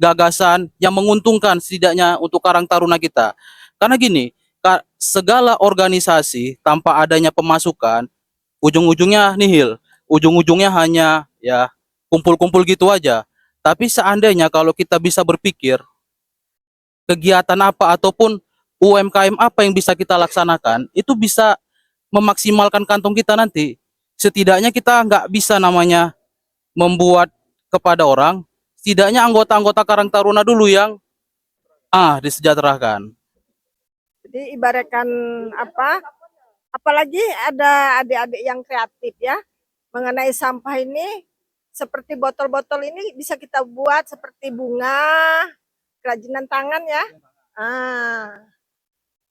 gagasan yang menguntungkan setidaknya untuk Karang Taruna kita. Karena gini, segala organisasi tanpa adanya pemasukan ujung-ujungnya nihil. Ujung-ujungnya hanya ya kumpul-kumpul gitu aja. Tapi seandainya kalau kita bisa berpikir kegiatan apa ataupun UMKM apa yang bisa kita laksanakan, itu bisa memaksimalkan kantong kita nanti. Setidaknya kita nggak bisa namanya membuat kepada orang, setidaknya anggota-anggota Karang Taruna dulu yang disejahterakan. Jadi ibaratkan apa? Apalagi ada adik-adik yang kreatif ya mengenai sampah ini, seperti botol-botol ini bisa kita buat seperti bunga, kerajinan tangan ya.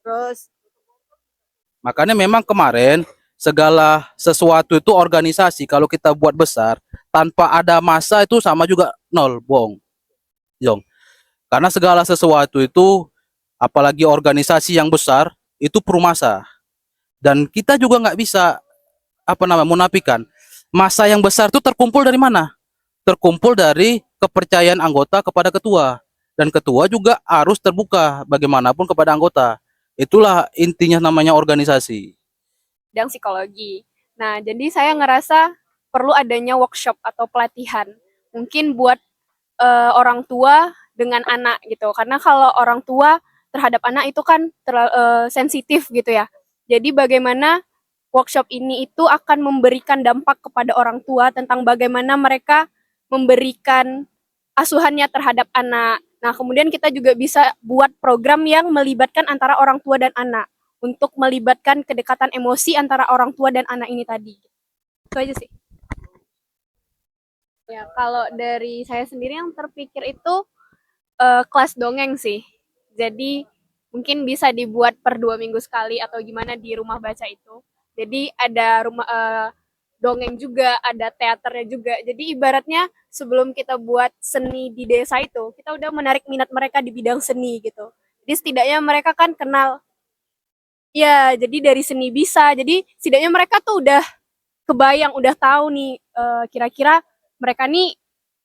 Terus Makanya memang kemarin segala sesuatu itu organisasi kalau kita buat besar tanpa ada masa itu sama juga nol, bohong. Jong. Karena segala sesuatu itu apalagi organisasi yang besar itu perlu masa. Dan kita juga nggak bisa menafikan masa yang besar itu terkumpul dari mana? Terkumpul dari kepercayaan anggota kepada ketua, dan ketua juga harus terbuka bagaimanapun kepada anggota. Itulah intinya namanya organisasi. Bidang psikologi. Nah, jadi saya ngerasa perlu adanya workshop atau pelatihan. Mungkin buat orang tua dengan anak gitu. Karena kalau orang tua terhadap anak itu kan sensitif gitu ya. Jadi bagaimana workshop ini itu akan memberikan dampak kepada orang tua tentang bagaimana mereka memberikan asuhannya terhadap anak. Nah, kemudian kita juga bisa buat program yang melibatkan antara orang tua dan anak untuk melibatkan kedekatan emosi antara orang tua dan anak ini tadi. Itu aja sih. Ya, kalau dari saya sendiri yang terpikir itu kelas dongeng sih. Jadi mungkin bisa dibuat per 2 minggu sekali atau gimana di rumah baca itu. Jadi ada rumah dongeng juga, ada teaternya juga. Jadi ibaratnya sebelum kita buat seni di desa itu, kita udah menarik minat mereka di bidang seni gitu. Jadi setidaknya mereka kan kenal. Ya, jadi dari seni bisa. Jadi setidaknya mereka tuh udah kebayang, udah tahu nih kira-kira mereka nih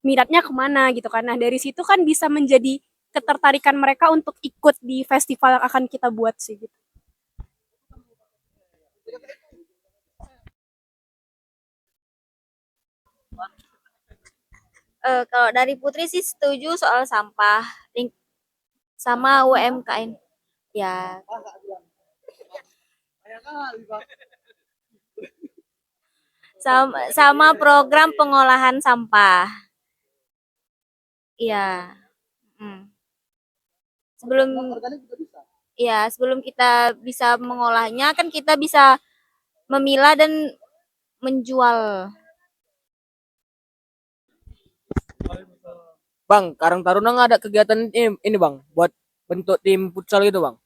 minatnya kemana gitu kan. Nah dari situ kan bisa menjadi ketertarikan mereka untuk ikut di festival yang akan kita buat sih gitu. Kalau dari Putri sih setuju soal sampah sama UMKM. Ya, sama program pengolahan sampah. Iya. Mm. Sebelum sebelum kita bisa mengolahnya kan kita bisa memilah dan menjual. Bang, Karang Taruna nggak ada kegiatan ini bang, buat bentuk tim futsal gitu bang.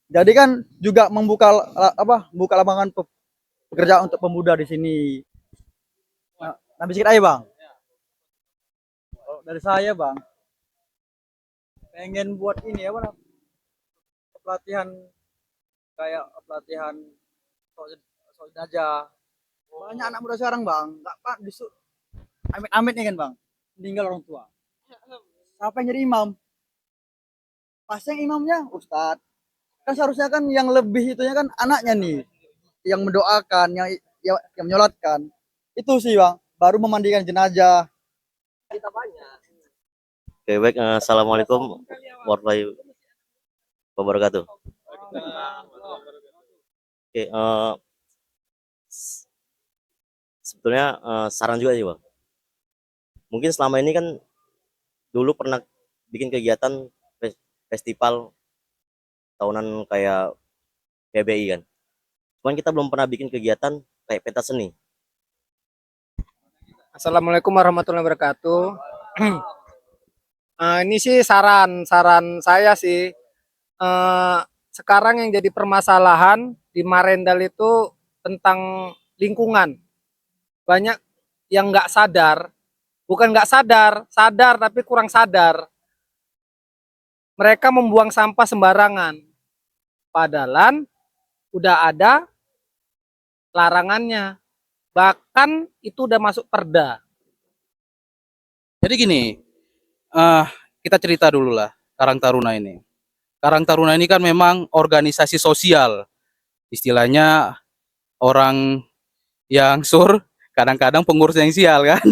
Jadi kan juga buka lapangan pekerjaan untuk pemuda di sini. Nah, sedikit aja bang. Kalau dari saya bang, pengen buat ini pelatihan kayak pelatihan soal aja. Banyak anak muda sekarang bang, nggak pak amit-amit nih kan bang, meninggal orang tua. Siapa yang jadi imam? Pasti yang imamnya ustadz. Kan seharusnya kan yang lebih itunya kan anaknya nih, yang mendoakan, yang menyolatkan. Itu sih bang, baru memandikan jenazah. Oke, baik. Assalamualaikum warahmatullahi wabarakatuh. Oke, sebetulnya saran juga sih bang. Mungkin selama ini kan dulu pernah bikin kegiatan festival tahunan kayak PBI kan. Cuman kita belum pernah bikin kegiatan kayak pentas seni. Assalamualaikum warahmatullahi wabarakatuh. Ini sih saran saya sih. Sekarang yang jadi permasalahan di Marendal itu tentang lingkungan. Banyak yang nggak sadar, bukan nggak sadar tapi kurang sadar. Mereka membuang sampah sembarangan. Padahal udah ada larangannya. Bahkan itu udah masuk perda. Jadi gini, eh kita cerita dulu lah Karang Taruna ini. Karang Taruna ini kan memang organisasi sosial. Istilahnya orang yang sur, kadang-kadang pengurus yang sial kan.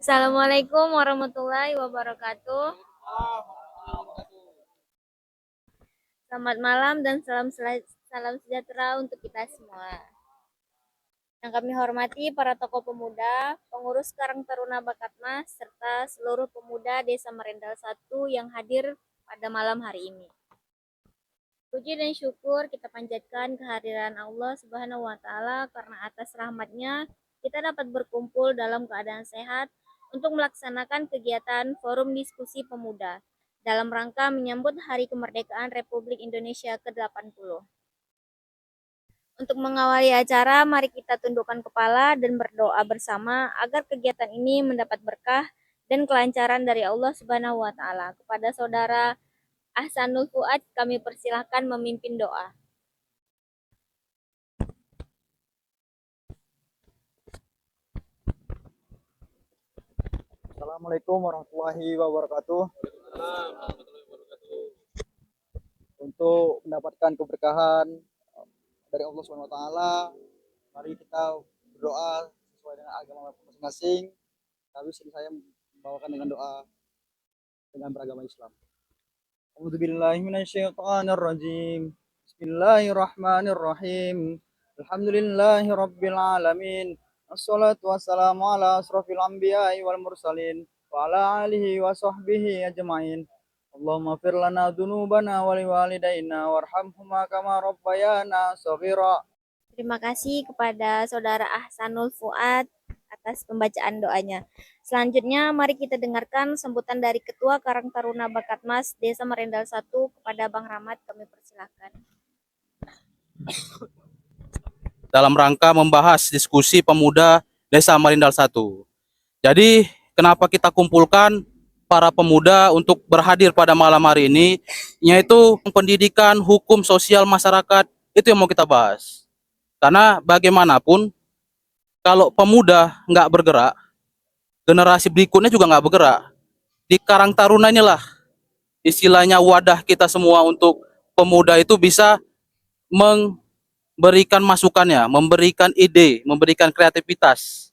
Assalamualaikum warahmatullahi wabarakatuh. Selamat malam dan salam sejahtera untuk kita semua. Yang kami hormati para tokoh pemuda, pengurus Karang Taruna Bakatmas, serta seluruh pemuda Desa Marendal 1 yang hadir pada malam hari ini. Puji dan syukur kita panjatkan kehadiran Allah Subhanahu wa Ta'ala karena atas rahmatnya kita dapat berkumpul dalam keadaan sehat untuk melaksanakan kegiatan Forum Diskusi Pemuda dalam rangka menyambut Hari Kemerdekaan Republik Indonesia ke-80. Untuk mengawali acara, mari kita tundukkan kepala dan berdoa bersama agar kegiatan ini mendapat berkah dan kelancaran dari Allah Subhanahu wa Ta'ala. Kepada saudara Ahsanul Fuad, kami persilahkan memimpin doa. Assalamualaikum warahmatullahi wabarakatuh. Untuk mendapatkan keberkahan dari Allah Subhanahu wa taala, mari kita berdoa sesuai dengan agama masing-masing. Tapi saya membawakan dengan doa dengan beragama Islam. A'udzubillahi minasyaitonirrajim. Bismillahirrahmanirrahim. Alhamdulillahirabbil alamin. Wassalatu wassalamu ala asrofil anbiya'i wal mursalin wa ala alihi wa sahbihi ajma'in. Allahumma fir lana dzunubana wa liwalidayna warhamhuma kama rabbayana shaghira. Terima kasih kepada saudara Ahsanul Fuad atas pembacaan doanya. Selanjutnya mari kita dengarkan sambutan dari Ketua Karang Taruna Bakatmas Desa Marendal 1 kepada Bang Rahmat, kami persilahkan. Dalam rangka membahas diskusi pemuda Desa Marindal 1. Jadi, kenapa kita kumpulkan para pemuda untuk berhadir pada malam hari ini, yaitu pendidikan, hukum, sosial, masyarakat, itu yang mau kita bahas. Karena bagaimanapun, kalau pemuda nggak bergerak, generasi berikutnya juga nggak bergerak. Di Karang Taruna inilah istilahnya wadah kita semua untuk pemuda itu bisa memberikan masukannya, memberikan ide, memberikan kreativitas.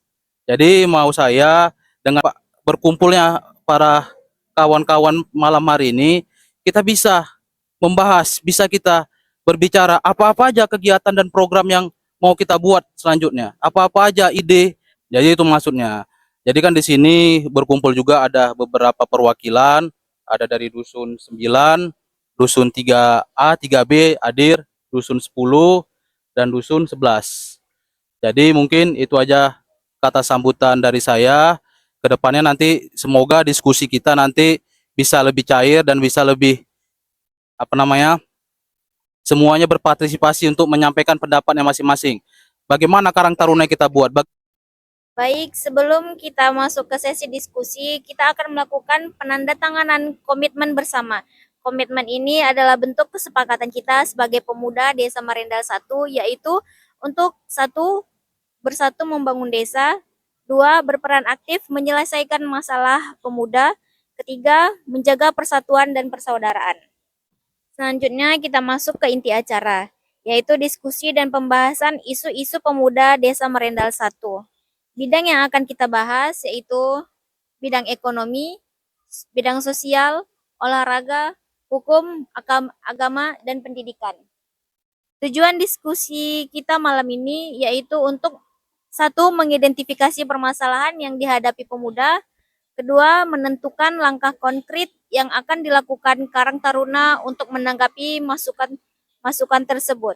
Jadi mau saya dengan berkumpulnya para kawan-kawan malam hari ini, kita bisa membahas, bisa kita berbicara apa-apa aja kegiatan dan program yang mau kita buat selanjutnya. Apa-apa aja ide. Jadi itu maksudnya. Jadi kan di sini berkumpul juga ada beberapa perwakilan, ada dari dusun 9, dusun 3A, 3B hadir, dusun 10 dan dusun 11. Jadi mungkin itu aja kata sambutan dari saya. Kedepannya nanti semoga diskusi kita nanti bisa lebih cair dan bisa lebih semuanya berpartisipasi untuk menyampaikan pendapatnya masing-masing. Bagaimana Karang Taruna kita buat? Baik, sebelum kita masuk ke sesi diskusi, kita akan melakukan penandatanganan komitmen bersama. Komitmen ini adalah bentuk kesepakatan kita sebagai pemuda Desa Marendal 1, yaitu untuk satu, bersatu membangun desa, 2, berperan aktif menyelesaikan masalah pemuda, ketiga, menjaga persatuan dan persaudaraan. Selanjutnya kita masuk ke inti acara, yaitu diskusi dan pembahasan isu-isu pemuda Desa Merendal 1. Bidang yang akan kita bahas yaitu bidang ekonomi, bidang sosial, olahraga, hukum, agama, dan pendidikan. Tujuan diskusi kita malam ini yaitu untuk satu, mengidentifikasi permasalahan yang dihadapi pemuda. Kedua, menentukan langkah konkret yang akan dilakukan Karang Taruna untuk menanggapi masukan tersebut.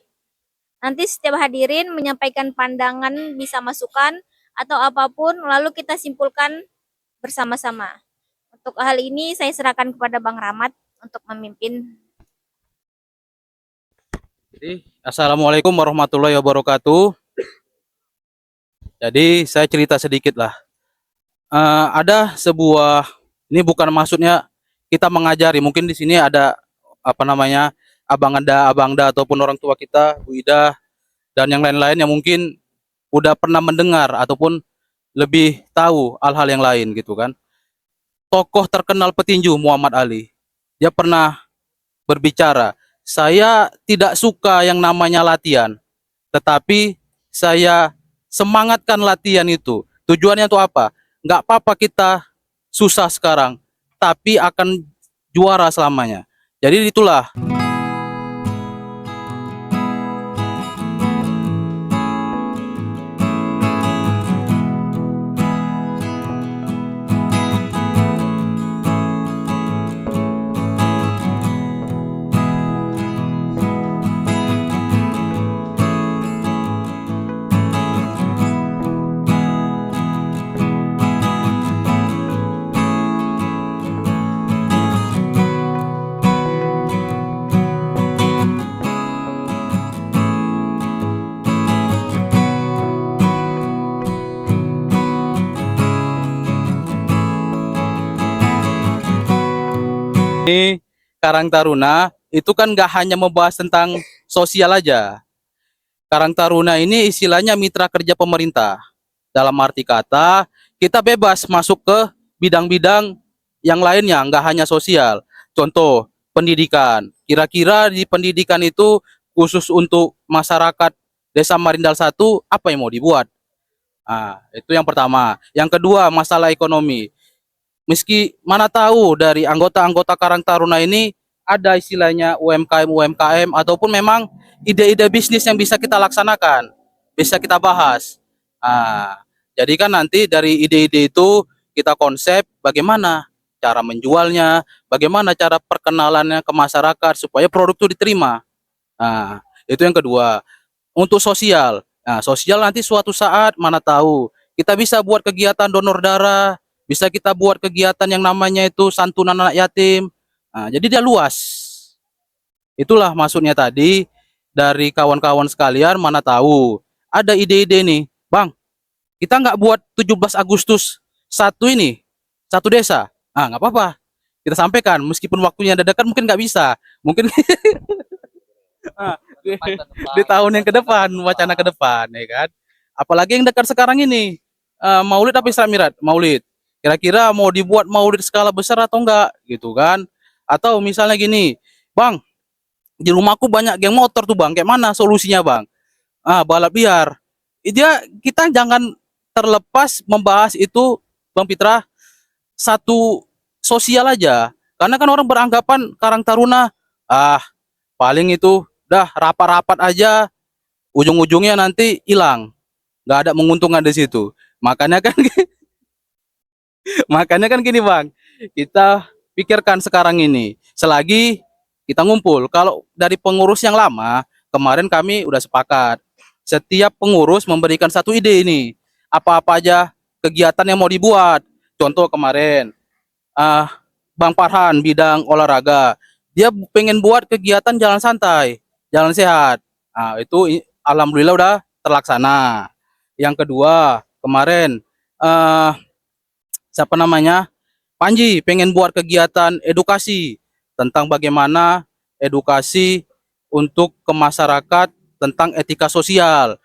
Nanti setiap hadirin menyampaikan pandangan, bisa masukan atau apapun, lalu kita simpulkan bersama-sama. Untuk hal ini saya serahkan kepada Bang Rahmat untuk memimpin. Jadi, Assalamualaikum warahmatullahi wabarakatuh. Jadi saya cerita sedikit lah. Ada sebuah, ini bukan maksudnya kita mengajari, mungkin di sini ada apa namanya abangda ataupun orang tua kita, Bu Ida dan yang lain-lain yang mungkin udah pernah mendengar ataupun lebih tahu hal-hal yang lain gitu kan. Tokoh terkenal petinju Muhammad Ali, dia pernah berbicara, saya tidak suka yang namanya latihan, tetapi saya semangatkan latihan itu. Tujuannya untuk apa? Nggak apa-apa kita susah sekarang, tapi akan juara selamanya. Jadi itulah. Ini Karang Taruna itu kan nggak hanya membahas tentang sosial aja. Karang Taruna ini istilahnya mitra kerja pemerintah. Dalam arti kata, kita bebas masuk ke bidang-bidang yang lainnya, nggak hanya sosial. Contoh, pendidikan. Kira-kira di pendidikan itu khusus untuk masyarakat Desa Marindal 1, apa yang mau dibuat? Nah, itu yang pertama. Yang kedua, masalah ekonomi. Meski mana tahu dari anggota-anggota Karang Taruna ini ada istilahnya UMKM ataupun memang ide-ide bisnis yang bisa kita laksanakan, bisa kita bahas. Jadi kan nanti dari ide-ide itu kita konsep bagaimana cara menjualnya, bagaimana cara perkenalannya ke masyarakat supaya produk itu diterima. Itu yang kedua. Untuk sosial, sosial nanti suatu saat mana tahu kita bisa buat kegiatan donor darah, bisa kita buat kegiatan yang namanya itu santunan anak yatim. Jadi dia luas. Itulah maksudnya tadi dari kawan-kawan sekalian, mana tahu ada ide-ide nih, Bang. Kita nggak buat 17 Agustus satu ini, satu desa. Nggak apa-apa. Kita sampaikan meskipun waktunya dadakan mungkin nggak bisa. Mungkin di tahun yang ke depan, wacana ke depan ya kan. Apalagi yang dekat sekarang ini. Maulid apa Isra Mi'raj? Maulid. Kira-kira mau dibuat maulid skala besar atau enggak gitu kan? Atau misalnya gini, Bang, di rumahku banyak geng motor tuh Bang, kayak mana solusinya Bang? Balap liar. Kita jangan terlepas membahas itu Bang Pitra, satu sosial aja. Karena kan orang beranggapan Karang Taruna, paling itu dah rapat-rapat aja, ujung-ujungnya nanti hilang. Nggak ada menguntungkan di situ. Makanya kan Makanya kan gini Bang, kita pikirkan sekarang ini, selagi kita ngumpul, kalau dari pengurus yang lama, kemarin kami udah sepakat, setiap pengurus memberikan satu ide ini, apa-apa aja kegiatan yang mau dibuat. Contoh kemarin, Bang Farhan bidang olahraga, dia pengen buat kegiatan jalan santai, jalan sehat. Itu alhamdulillah udah terlaksana. Yang kedua, kemarin, siapa namanya, Panji pengen buat kegiatan edukasi tentang bagaimana edukasi untuk ke masyarakat tentang etika sosial.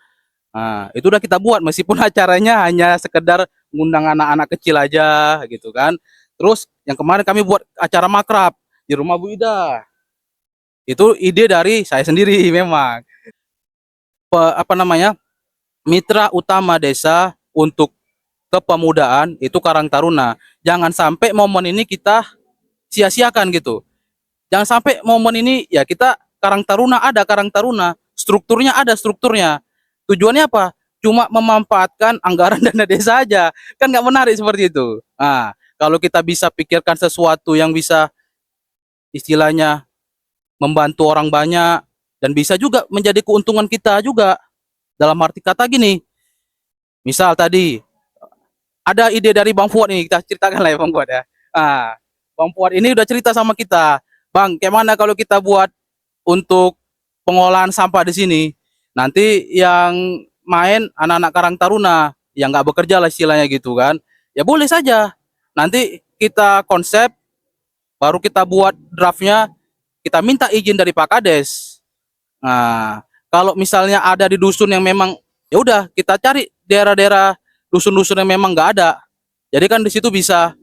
Itu udah kita buat meskipun acaranya hanya sekedar ngundang anak-anak kecil aja gitu kan. Terus yang kemarin kami buat acara makrab di rumah Bu Ida. Itu ide dari saya sendiri memang. Apa namanya? Mitra utama desa untuk kepemudaan itu Karang Taruna. Jangan sampai momen ini kita sia-siakan gitu. Jangan sampai momen ini ya kita Karang Taruna, strukturnya ada strukturnya. Tujuannya apa? Cuma memanfaatkan anggaran dana desa aja. Kan nggak menarik seperti itu. Nah, kalau kita bisa pikirkan sesuatu yang bisa istilahnya membantu orang banyak dan bisa juga menjadi keuntungan kita juga. Dalam arti kata gini, misal tadi ada ide dari Bang Fuad nih, kita ceritakan lah ya Bang Fuad ya. Ah, Bang Fuad ini udah cerita sama kita, Bang, kayak mana kalau kita buat untuk pengolahan sampah di sini? Nanti yang main anak-anak Karang Taruna yang nggak bekerja lah istilahnya gitu kan? Ya boleh saja. Nanti kita konsep, baru kita buat draftnya, kita minta izin dari Pak Kades. Nah, kalau misalnya ada di dusun yang memang ya udah kita cari daerah-daerah dusun-dusun yang memang nggak ada. Jadi kan di situ bisa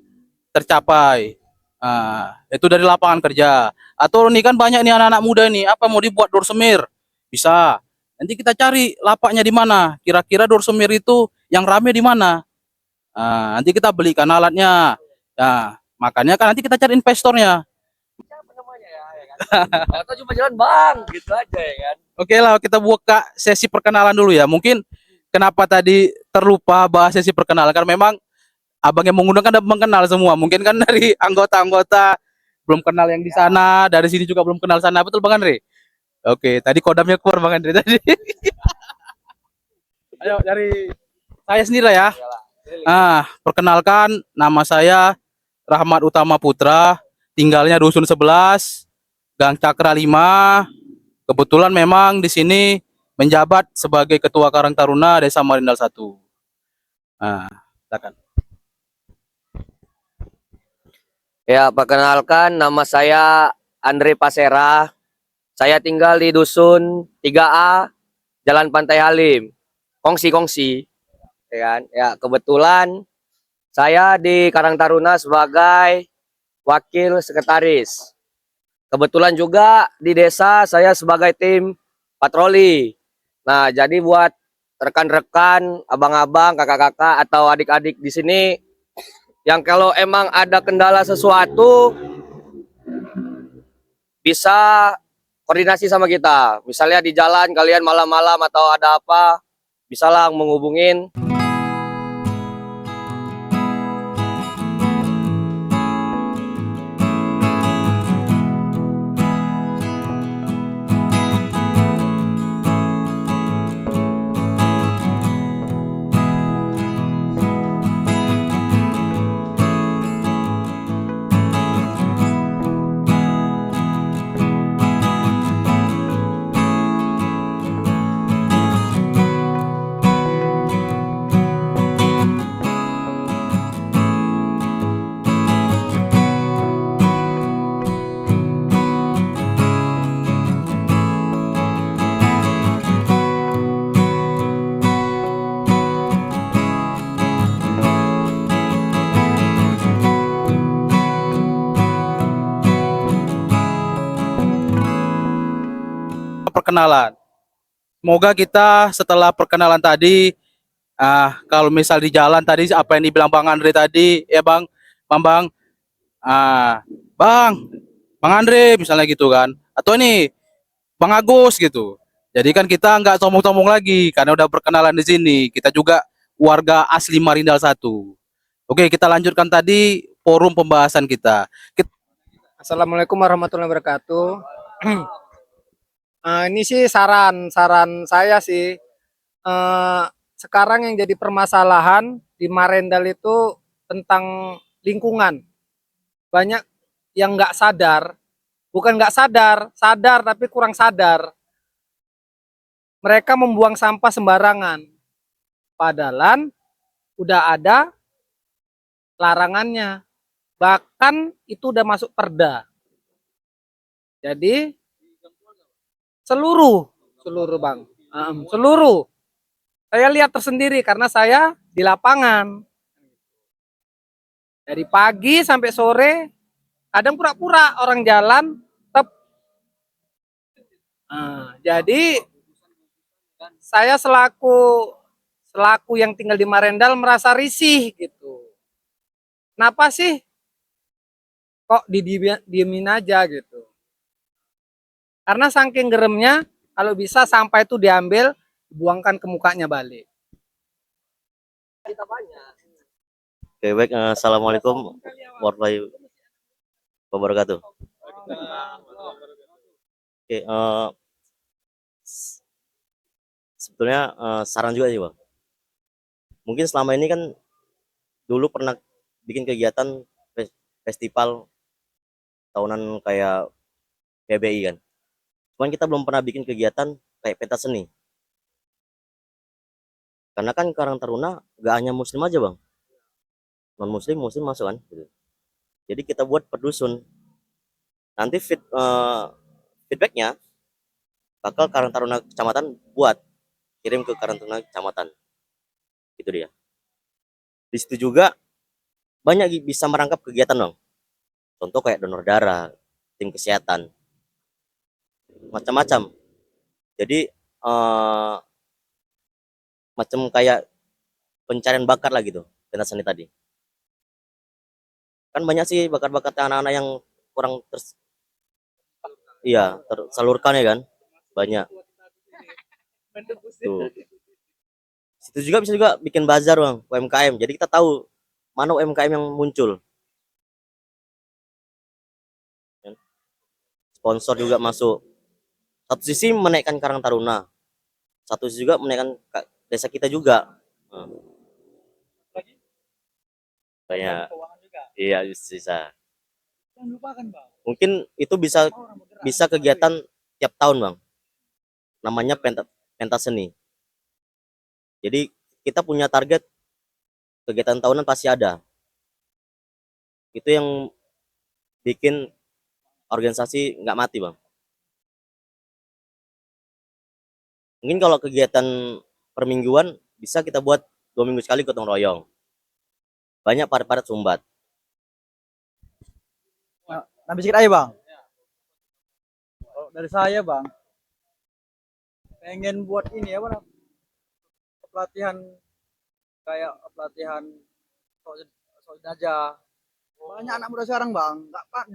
tercapai. Nah, itu dari lapangan kerja. Atau nih kan banyak nih anak-anak muda nih, apa mau dibuat dorsemir? Bisa. Nanti kita cari lapaknya di mana. Kira-kira dorsemir itu yang rame di mana. Nah, nanti kita belikan alatnya. Nah, makanya kan nanti kita cari investornya. Atau cuma jalan bang, gitu aja ya kan. Oke lah, kita buka sesi perkenalan dulu ya. Mungkin kenapa tadi terlupa bahas sesi perkenalan, karena memang abang yang mengundang kan udah mengenal semua. Mungkin kan dari anggota-anggota belum kenal yang di sana, dari sini juga belum kenal sana. Betul Bang Andre? Oke, tadi kodamnya keluar Bang Andre tadi. Ayo dari saya sendiri lah ya. Perkenalkan nama saya Rahmat Utama Putra, tinggalnya Dusun 11, Gang Cakra 5. Kebetulan memang di sini menjabat sebagai Ketua Karang Taruna Desa Marindal 1. Nah, silakan. Ya, perkenalkan nama saya Andre Pasera. Saya tinggal di Dusun 3A, Jalan Pantai Halim. Kongsi-kongsi. Ya kan? Ya, kebetulan saya di Karang Taruna sebagai wakil sekretaris. Kebetulan juga di desa saya sebagai tim patroli. Nah, jadi buat rekan-rekan, abang-abang, kakak-kakak atau adik-adik di sini yang kalau emang ada kendala sesuatu bisa koordinasi sama kita. Misalnya di jalan kalian malam-malam atau ada apa, bisa lah menghubungin. Perkenalan. Semoga kita setelah perkenalan tadi, kalau misal di jalan tadi apa yang dibilang Bang Andre tadi, ya Bang, Bang, Bang Andre misalnya gitu kan, atau ini Bang Agus gitu. Jadi kan kita nggak sombong-sombong lagi karena udah perkenalan di sini. Kita juga warga asli Marindal 1. Oke, kita lanjutkan tadi forum pembahasan kita. Assalamualaikum warahmatullahi wabarakatuh. Ini sih saran saya sih. Sekarang yang jadi permasalahan di Marendal itu tentang lingkungan. Banyak yang nggak sadar, bukan nggak sadar tapi kurang sadar. Mereka membuang sampah sembarangan. Padahal udah ada larangannya. Bahkan itu udah masuk perda. Jadi seluruh Bang, seluruh. Saya lihat tersendiri karena saya di lapangan. Dari pagi sampai sore, kadang pura-pura orang jalan, tetap Jadi saya selaku yang tinggal di Marendal merasa risih gitu. Kenapa sih kok didiemin aja gitu? Karena saking geremnya, kalau bisa sampah itu diambil, dibuangkan ke mukanya balik. Oke, baik. Assalamualaikum warahmatullahi wabarakatuh. Oke, sebetulnya saran juga sih bang. Mungkin selama ini kan dulu pernah bikin kegiatan festival tahunan kayak PBI kan. Cuman kita belum pernah bikin kegiatan kayak pentas seni. Karena kan Karang Taruna gak hanya muslim aja bang. Non muslim masuk kan. Gitu. Jadi kita buat per dusun. Nanti feedbacknya bakal Karang Taruna kecamatan buat kirim ke Karang Taruna kecamatan. Gitu dia. Di situ juga banyak bisa merangkap kegiatan dong. Contoh kayak donor darah, tim kesehatan, macam-macam. Jadi macam kayak pencarian bakat lah gitu, pentas seni tadi. Kan banyak sih bakat-bakat anak-anak yang kurang tersalurkan ya kan, banyak. Tuh. Situ juga bisa juga bikin bazar bang, UMKM. Jadi kita tahu mana UMKM yang muncul. Sponsor juga masuk. Satu sisi menaikkan Karang Taruna, satu sisi juga menaikkan desa kita juga. Banyak. Iya bisa. Mungkin itu bisa kegiatan tiap tahun bang. Namanya pentas seni. Jadi kita punya target kegiatan tahunan pasti ada. Itu yang bikin organisasi nggak mati bang. Mungkin kalau kegiatan permingguan bisa kita buat 2 minggu sekali gotong royong. Banyak padat-padat sumbat. Nah, sedikit aja bang. Kalau dari saya bang, pengen buat ini apa namanya? Pelatihan kayak pelatihan soal aja. Banyak anak muda sekarang bang, nggak pak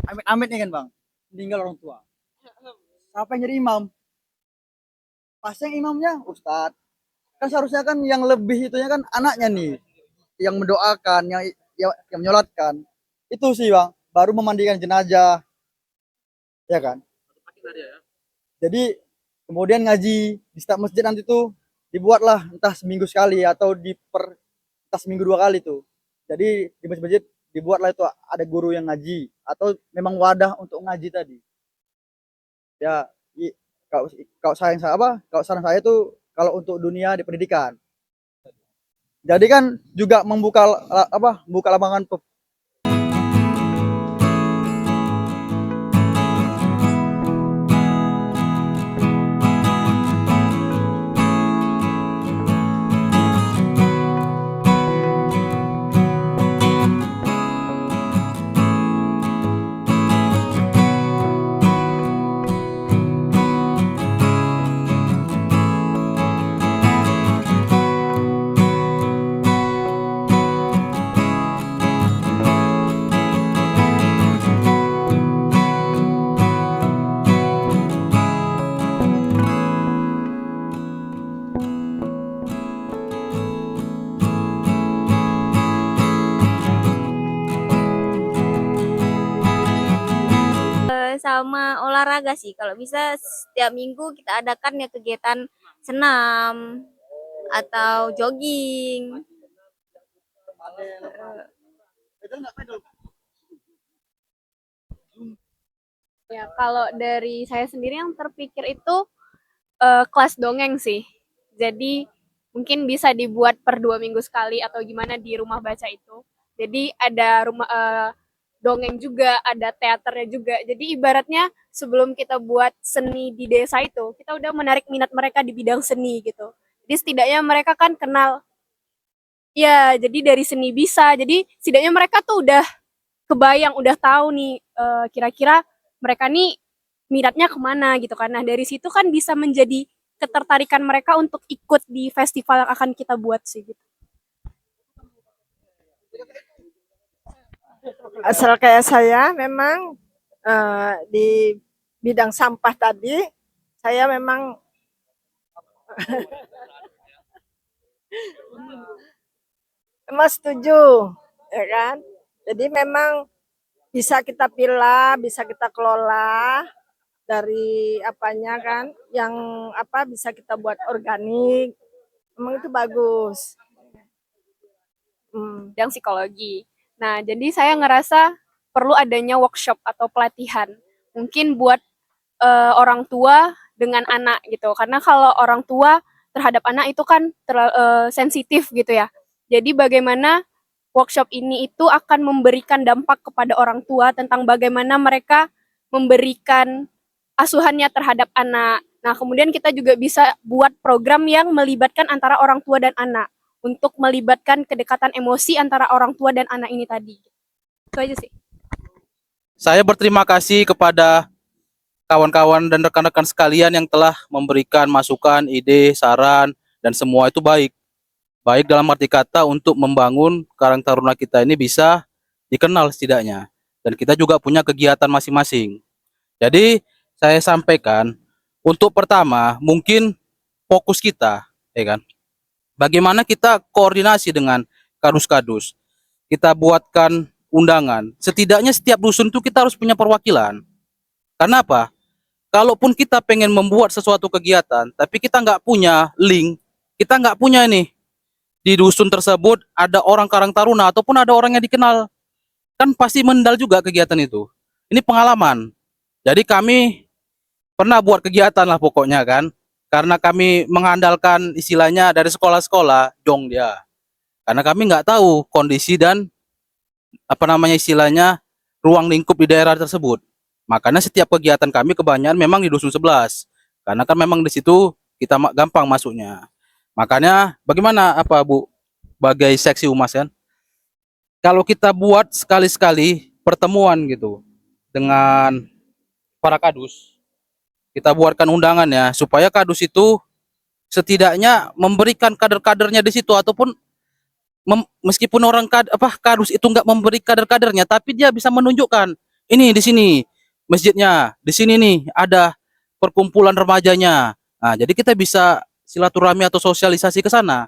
amit-amit nih kan bang, meninggal orang tua. Siapa yang jadi imam? Pasti yang imamnya ustadz. Kan seharusnya kan yang lebih itunya kan anaknya nih, yang mendoakan, yang menyolatkan. Itu sih bang, baru memandikan jenazah, ya kan? Jadi kemudian ngaji di setiap masjid nanti tuh dibuatlah entah seminggu sekali atau entah seminggu 2 kali tuh. Jadi di masjid dibuatlah itu ada guru yang ngaji atau memang wadah untuk ngaji tadi. Ya, kalau kalau sayang saya apa? Kalau saran saya tuh kalau untuk dunia di pendidikan. Jadi kan juga membuka lapangan sama olahraga sih. Kalau bisa setiap minggu kita adakan ya kegiatan senam atau jogging. Ya, kalau dari saya sendiri yang terpikir itu kelas dongeng sih. Jadi mungkin bisa dibuat per 2 minggu sekali atau gimana di rumah baca itu. Jadi ada dongeng juga, ada teaternya juga. Jadi ibaratnya sebelum kita buat seni di desa itu, kita udah menarik minat mereka di bidang seni gitu. Jadi setidaknya mereka kan kenal, ya jadi dari seni bisa. Jadi setidaknya mereka tuh udah kebayang, udah tahu nih kira-kira mereka nih minatnya kemana gitu kan. Nah dari situ kan bisa menjadi ketertarikan mereka untuk ikut di festival yang akan kita buat sih gitu. Asal kayak saya memang di bidang sampah tadi, saya memang setuju, ya kan? Jadi memang bisa kita pilah, bisa kita kelola dari apanya kan, yang apa bisa kita buat organik, memang itu bagus. Bidang psikologi. Nah, jadi saya ngerasa perlu adanya workshop atau pelatihan. Mungkin buat orang tua dengan anak gitu. Karena kalau orang tua terhadap anak itu kan sensitif gitu ya. Jadi bagaimana workshop ini itu akan memberikan dampak kepada orang tua tentang bagaimana mereka memberikan asuhannya terhadap anak. Nah, kemudian kita juga bisa buat program yang melibatkan antara orang tua dan anak untuk melibatkan kedekatan emosi antara orang tua dan anak ini tadi. Itu aja sih. Saya berterima kasih kepada kawan-kawan dan rekan-rekan sekalian yang telah memberikan masukan, ide, saran, dan semua itu baik. Baik dalam arti kata untuk membangun Karang Taruna kita ini bisa dikenal setidaknya. Dan kita juga punya kegiatan masing-masing. Jadi saya sampaikan, untuk pertama mungkin fokus kita, ya kan? Bagaimana kita koordinasi dengan kadus-kadus. Kita buatkan undangan. Setidaknya setiap dusun itu kita harus punya perwakilan. Karena apa? Kalaupun kita pengen membuat sesuatu kegiatan, tapi kita nggak punya link, kita nggak punya ini di dusun tersebut ada orang Karang Taruna ataupun ada orang yang dikenal, kan pasti mendal juga kegiatan itu. Ini pengalaman. Jadi kami pernah buat kegiatan lah pokoknya kan, karena kami mengandalkan istilahnya dari sekolah-sekolah, jong dia. Karena kami nggak tahu kondisi dan apa namanya istilahnya ruang lingkup di daerah tersebut. Makanya setiap kegiatan kami kebanyakan memang di dusun 11. Karena kan memang di situ kita gampang masuknya. Makanya bagaimana apa Bu sebagai seksi humas kan? Kalau kita buat sekali-sekali pertemuan gitu dengan para kadus, kita buatkan undangan ya supaya kadus itu setidaknya memberikan kader-kadernya di situ ataupun meskipun orang kadus itu nggak memberi kader-kadernya tapi dia bisa menunjukkan ini di sini masjidnya, di sini nih ada perkumpulan remajanya. Nah, jadi kita bisa silaturahmi atau sosialisasi ke sana.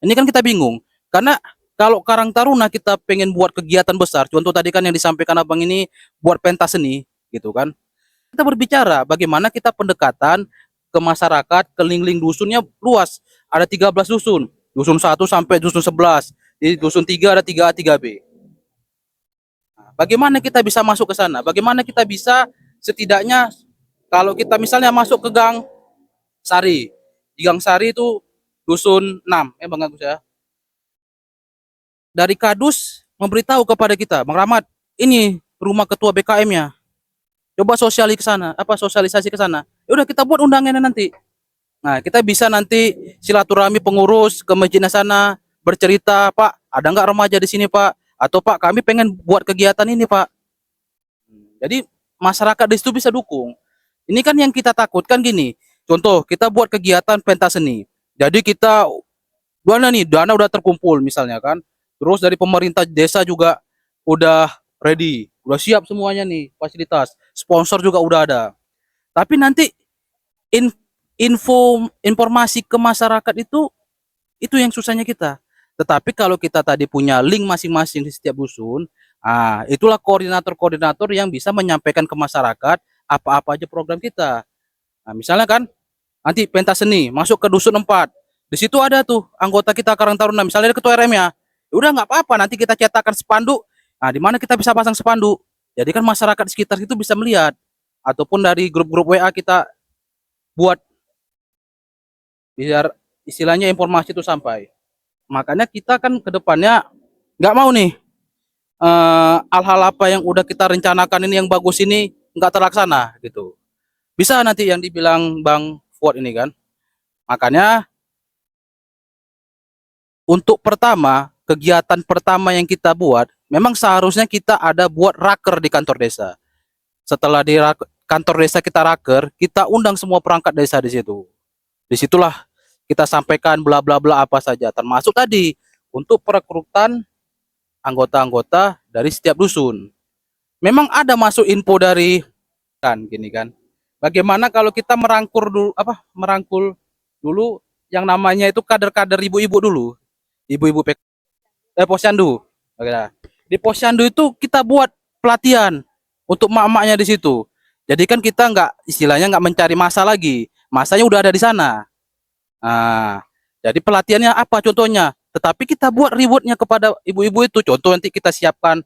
Ini kan kita bingung karena kalau Karang Taruna kita pengen buat kegiatan besar, contoh tadi kan yang disampaikan Abang ini buat pentas seni gitu kan. Kita berbicara bagaimana kita pendekatan ke masyarakat, ke link-link dusunnya luas. Ada 13 dusun. Dusun 1 sampai dusun 11. Di dusun 3 ada 3A, 3B. Nah, bagaimana kita bisa masuk ke sana? Bagaimana kita bisa setidaknya kalau kita misalnya masuk ke Gang Sari. Di Gang Sari itu dusun 6, Bang Agus ya. Dari Kadus memberitahu kepada kita, Bang Rahmat, ini rumah ketua BKM-nya. Coba sosialisasi ke sana. Ya udah kita buat undangannya nanti. Nah, kita bisa nanti silaturahmi pengurus ke masjidnya sana, bercerita, Pak, ada nggak remaja di sini, Pak? Atau Pak, kami pengen buat kegiatan ini, Pak. Jadi masyarakat di situ bisa dukung. Ini kan yang kita takutkan gini. Contoh, kita buat kegiatan pentas seni. Jadi kita dana udah terkumpul misalnya kan. Terus dari pemerintah desa juga udah ready, udah siap semuanya nih fasilitas. Sponsor juga udah ada. Tapi nanti informasi ke masyarakat itu yang susahnya kita. Tetapi kalau kita tadi punya link masing-masing di setiap dusun, itulah koordinator-koordinator yang bisa menyampaikan ke masyarakat apa-apa aja program kita. Nah, misalnya kan nanti pentas seni masuk ke dusun 4. Di situ ada tuh anggota kita Karang Taruna, misalnya ada ketua RM-nya. Udah nggak apa-apa, nanti kita cetakkan spanduk. Nah, di mana kita bisa pasang spanduk. Jadi kan masyarakat di sekitar itu bisa melihat. Ataupun dari grup-grup WA kita buat biar istilahnya informasi itu sampai. Makanya kita kan ke depannya nggak mau nih hal-hal apa yang udah kita rencanakan ini yang bagus ini nggak terlaksana gitu. Bisa nanti yang dibilang Bang Fuad ini kan. Makanya untuk kegiatan pertama yang kita buat, memang seharusnya kita ada buat raker di kantor desa. Setelah kantor desa kita raker, kita undang semua perangkat desa di situ. Disitulah kita sampaikan bla bla bla apa saja, termasuk tadi untuk perekrutan anggota-anggota dari setiap dusun. Memang ada masuk info dari kan gini kan. Bagaimana kalau kita merangkul dulu yang namanya itu kader-kader ibu-ibu dulu. Ibu-ibu posyandu. Oke, nah. Di posyandu itu kita buat pelatihan untuk mak-maknya di situ. Jadi kan kita nggak istilahnya nggak mencari masa lagi. Masanya udah ada di sana. Nah, jadi pelatihannya apa contohnya? Tetapi kita buat rewardnya kepada ibu-ibu itu. Contoh nanti kita siapkan